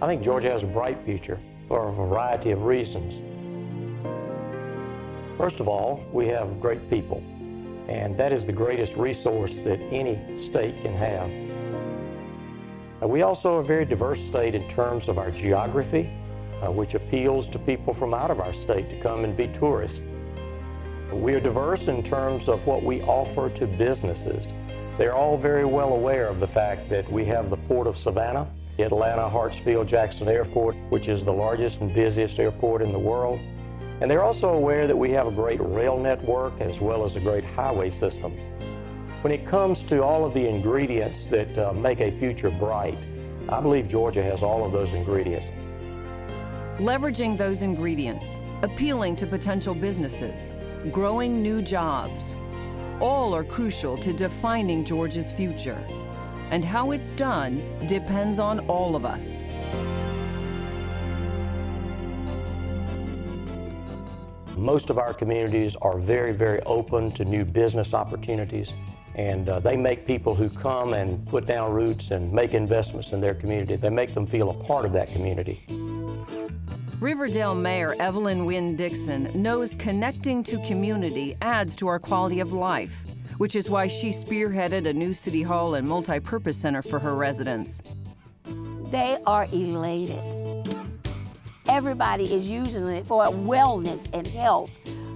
I think Georgia has a bright future for a variety of reasons. First of all, we have great people, and that is the greatest resource that any state can have. We also are a very diverse state in terms of our geography, which appeals to people from out of our state to come and be tourists. We are diverse in terms of what we offer to businesses. They're all very well aware of the fact that we have the Port of Savannah, the Atlanta Hartsfield-Jackson Airport, which is the largest and busiest airport in the world. And they're also aware that we have a great rail network as well as a great highway system. When it comes to all of the ingredients that make a future bright, I believe Georgia has all of those ingredients. Leveraging those ingredients, appealing to potential businesses, growing new jobs, all are crucial to defining Georgia's future. And how it's done depends on all of us. Most of our communities are very, very open to new business opportunities, and they make people who come and put down roots and make investments in their community, they make them feel a part of that community. Riverdale Mayor Evelyn Wynn Dixon knows connecting to community adds to our quality of life, which is why she spearheaded a new city hall and multi-purpose center for her residents. They are elated. Everybody is using it for wellness and health,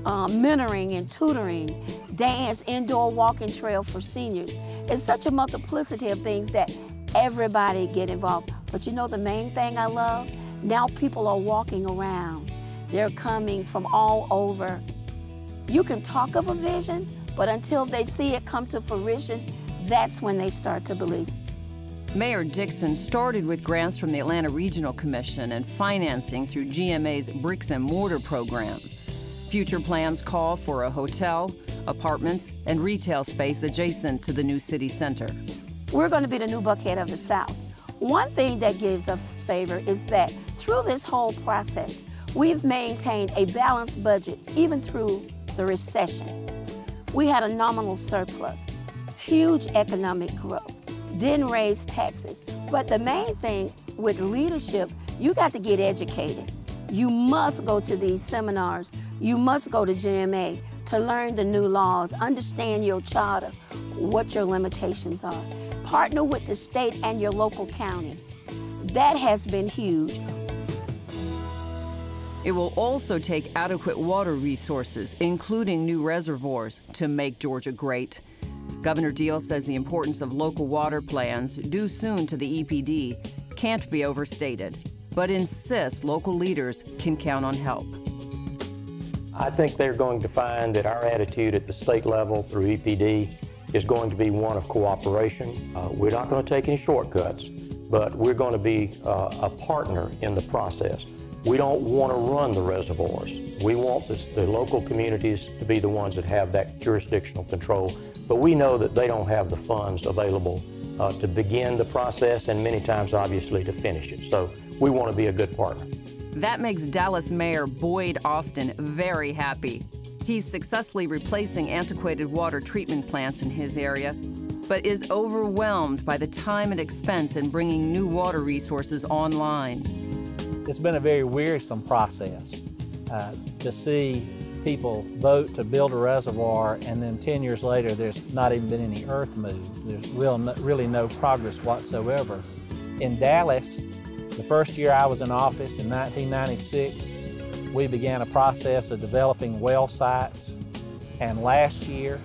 mentoring and tutoring, dance, indoor walking trail for seniors. It's such a multiplicity of things that everybody get involved. But you know the main thing I love? Now people are walking around. They're coming from all over. You can talk of a vision, but until they see it come to fruition, that's when they start to believe. Mayor Dixon started with grants from the Atlanta Regional Commission and financing through GMA's Bricks and Mortar program. Future plans call for a hotel, apartments, and retail space adjacent to the new city center. We're going to be the new Buckhead of the South. One thing that gives us favor is that through this whole process, we've maintained a balanced budget even through the recession. We had a nominal surplus, huge economic growth, didn't raise taxes. But the main thing with leadership, you got to get educated. You must go to these seminars. You must go to GMA to learn the new laws, understand your charter, what your limitations are. Partner with the state and your local county. That has been huge. It will also take adequate water resources, including new reservoirs, to make Georgia great. Governor Deal says the importance of local water plans, due soon to the EPD, can't be overstated, but insists local leaders can count on help. I think they're going to find that our attitude at the state level through EPD is going to be one of cooperation. We're not going to take any shortcuts, but we're going to be a partner in the process. We don't want to run the reservoirs. We want the local communities to be the ones that have that jurisdictional control, but we know that they don't have the funds available to begin the process and many times, obviously, to finish it. So we want to be a good partner. That makes Dallas Mayor Boyd Austin very happy. He's successfully replacing antiquated water treatment plants in his area, but is overwhelmed by the time and expense in bringing new water resources online. It's been a very wearisome process to see people vote to build a reservoir and then 10 years later there's not even been any earth moved. There's really no progress whatsoever. In Dallas, the first year I was in office in 1996, we began a process of developing well sites, and last year,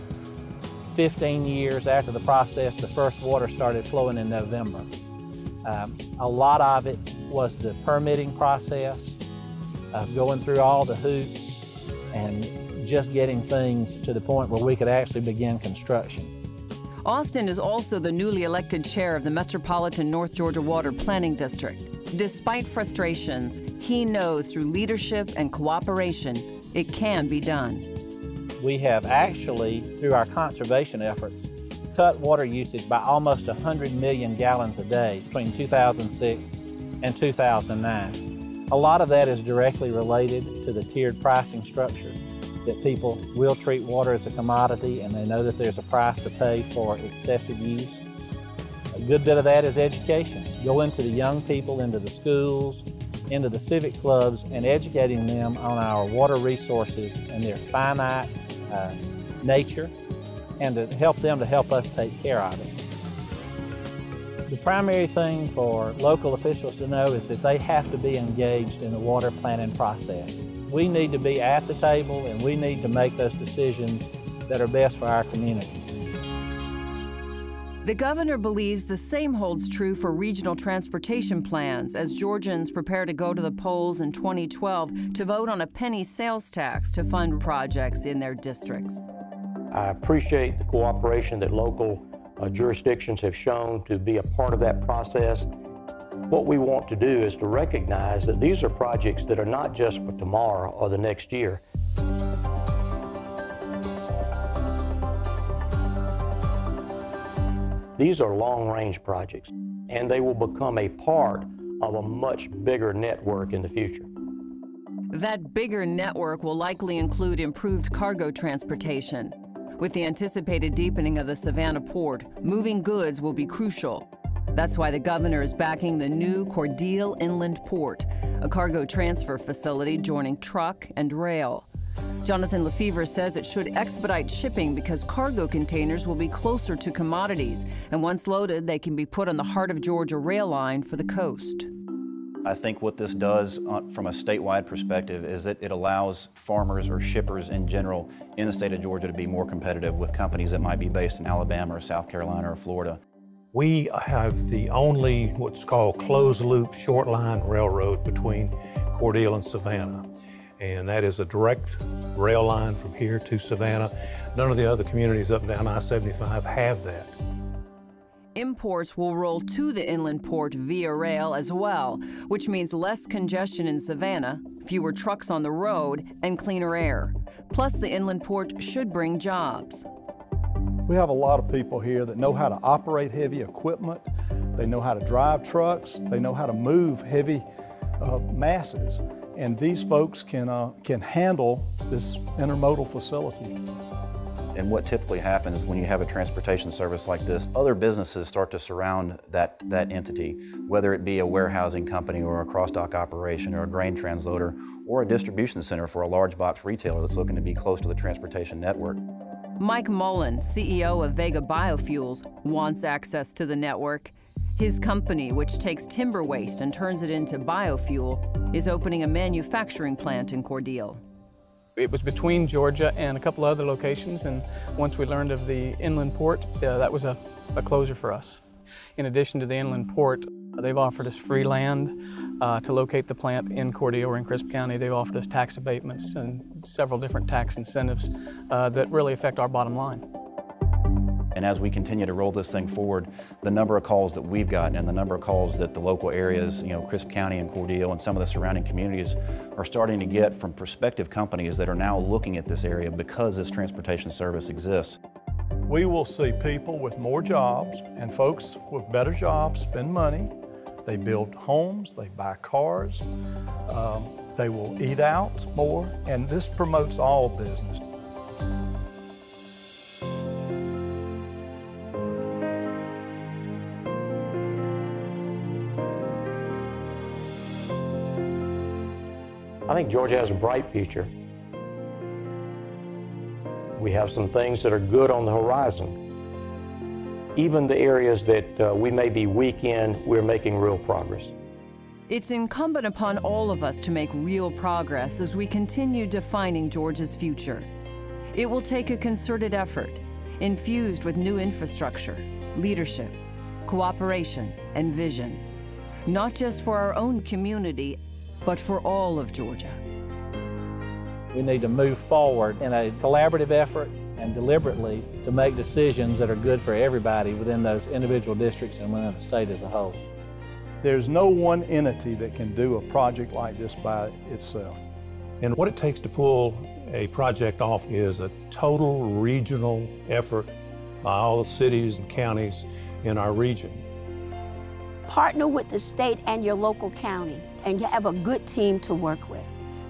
15 years after the process, the first water started flowing in November. A lot of it was the permitting process, going through all the hoops and just getting things to the point where we could actually begin construction. Austin is also the newly elected chair of the Metropolitan North Georgia Water Planning District. Despite frustrations, he knows through leadership and cooperation, it can be done. We have actually, through our conservation efforts, cut water usage by almost 100 million gallons a day between 2006 and 2009. A lot of that is directly related to the tiered pricing structure, that people will treat water as a commodity and they know that there's a price to pay for excessive use. A good bit of that is education. Go into the young people, into the schools, into the civic clubs, and educating them on our water resources and their finite nature, and to help them to help us take care of it. The primary thing for local officials to know is that they have to be engaged in the water planning process. We need to be at the table, and we need to make those decisions that are best for our communities. The governor believes the same holds true for regional transportation plans as Georgians prepare to go to the polls in 2012 to vote on a penny sales tax to fund projects in their districts. I appreciate the cooperation that local jurisdictions have shown to be a part of that process. What we want to do is to recognize that these are projects that are not just for tomorrow or the next year. These are long-range projects, and they will become a part of a much bigger network in the future. That bigger network will likely include improved cargo transportation. With the anticipated deepening of the Savannah port, moving goods will be crucial. That's why the governor is backing the new Cordele Inland Port, a cargo transfer facility joining truck and rail. Jonathan Lefevre says it should expedite shipping because cargo containers will be closer to commodities, and once loaded, they can be put on the Heart of Georgia rail line for the coast. I think what this does from a statewide perspective is that it allows farmers or shippers in general in the state of Georgia to be more competitive with companies that might be based in Alabama or South Carolina or Florida. We have the only what's called closed-loop short line railroad between Cordele and Savannah. And that is a direct rail line from here to Savannah. None of the other communities up and down I-75 have that. Imports will roll to the inland port via rail as well, which means less congestion in Savannah, fewer trucks on the road, and cleaner air. Plus, the inland port should bring jobs. We have a lot of people here that know how to operate heavy equipment, they know how to drive trucks, they know how to move heavy masses. And these folks can handle this intermodal facility. And what typically happens when you have a transportation service like this, other businesses start to surround that entity, whether it be a warehousing company or a cross-dock operation or a grain transloader or a distribution center for a large box retailer that's looking to be close to the transportation network. Mike Mullen, CEO of Vega Biofuels, wants access to the network. His company, which takes timber waste and turns it into biofuel, is opening a manufacturing plant in Cordele. It was between Georgia and a couple other locations, and once we learned of the inland port, that was a closer for us. In addition to the inland port, they've offered us free land to locate the plant in Cordele or in Crisp County. They've offered us tax abatements and several different tax incentives that really affect our bottom line. And as we continue to roll this thing forward, the number of calls that we've gotten and the number of calls that the local areas, Crisp County and Cordele and some of the surrounding communities are starting to get from prospective companies that are now looking at this area because this transportation service exists. We will see people with more jobs, and folks with better jobs spend money. They build homes, they buy cars, they will eat out more, and this promotes all business. I think Georgia has a bright future. We have some things that are good on the horizon. Even the areas that we may be weak in, we're making real progress. It's incumbent upon all of us to make real progress as we continue defining Georgia's future. It will take a concerted effort, infused with new infrastructure, leadership, cooperation, and vision, not just for our own community, but for all of Georgia. We need to move forward in a collaborative effort and deliberately to make decisions that are good for everybody within those individual districts and within the state as a whole. There's no one entity that can do a project like this by itself. And what it takes to pull a project off is a total regional effort by all the cities and counties in our region. Partner with the state and your local county and have a good team to work with.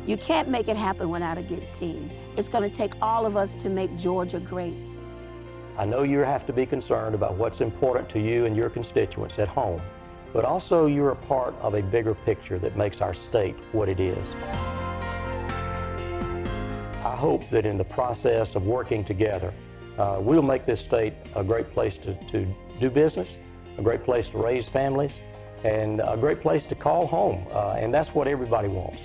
You can't make it happen without a good team. It's going to take all of us to make Georgia great. I know you have to be concerned about what's important to you and your constituents at home, but also you're a part of a bigger picture that makes our state what it is. I hope that in the process of working together, we'll make this state a great place to do business, a great place to raise families, and a great place to call home. And that's what everybody wants.